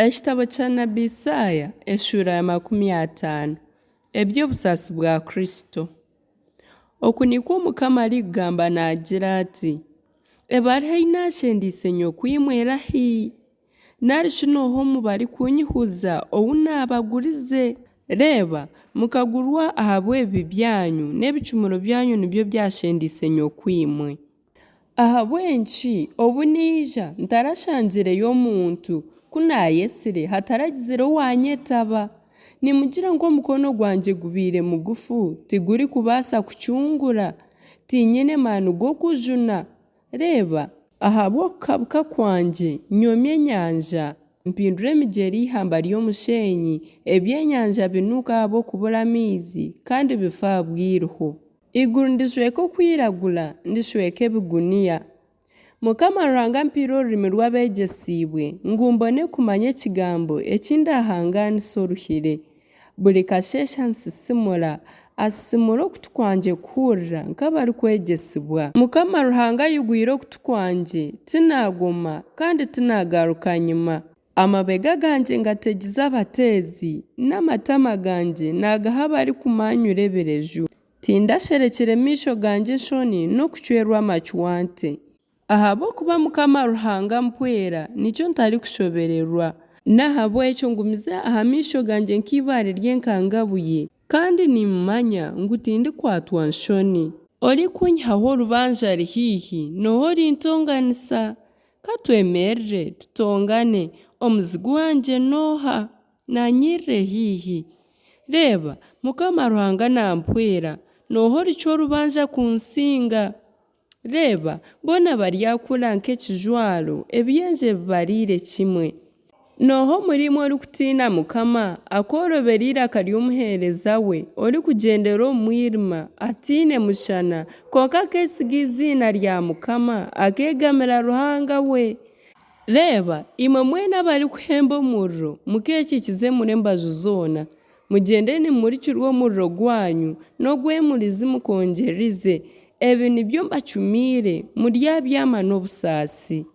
Ekitabo kya Nabbi Isaaya essuula ya 50 eby'obusasi bwa Kristo. Oku nikwo Mukama aligamba naagira ati: ebariho inaashendiise nyokwimwera hi narishi noho mubari kunyihuza ou naabagurize. Reeba mukagurwa ahabw'ebibi byanyu n'ebicumuro byanyu nibyo byashendiise nyokwimwe. Ahabw'enki obu niija ntarashangireyo omuntu kunaayesire hataragizire owanyetaba. Nimugira ngu omukono gwangye gubiire mugufu tiguri kubaasa kucungura, tinyine maani g'okujuna. Reeba ahabw'okukabuka kwangye nyomya enyanja, mpindura emigyera ihamba ry'omushenyi, ebyenyanja binuuka ahabw'okubura amaizi kandi bifa bwiriho. Iguru ndishweka okwiragura, ndishweka ebiguniya. Mukama Ruhanga mpiire orurimi rw'abeegyesiibwe ngu mbone kumanya ekigambo ekindahangaanisa oruhire. Buri kasheeshe nsisimura, asisimura okutu kwangye kuhurira nk'abarikwegesibwa. Mukama Ruhanga ayigwire okutu kwangye tinaagoma kandi tinaagaruka nyuma. Amabega gangye ngategize abateezi n'amatama gangye naagaha abarikumanyura ebireju. Tindasherekere amaisho gangye enshoni n'okucwerwa amacwante. Ahabw'okuba Mukama Ruhanga mpwera nikyo ntarikushobererwa. N'ahabw'ekyo ngumize aha maisho gangye nk'ibaare ry'enkangabuye kandi nimumanya ngu tindikwatwa nshoni. Orikunyihaho orubanja ari hiihi noho orintonganisa. Katwemerere tutongane, omuzigu wangye nooha naanyirire hiihi. Reeba Mukama Ruhanga nampwera noho oricwa orubanja kunsinga. Reeba boona baryakura nk'ekijwaro, ebyenje bibariire kimwe. Noho murimwe orikutiina Mukama akorobera iraka ry'omuheereza we, orikugyendera omu mwirima atiine mushana, konka akeesiga iziina rya Mukama akeegamira Ruhanga we. Reeba imwe mwena abarikuhemba omuriro mukeekikize muri embaju zoona, mugyende nimumurikirwa omuriro gwanyu n'ogw'emurizi mukongyerize. Ebi nibyo mbacumiire, muryabyama n'obusaasi.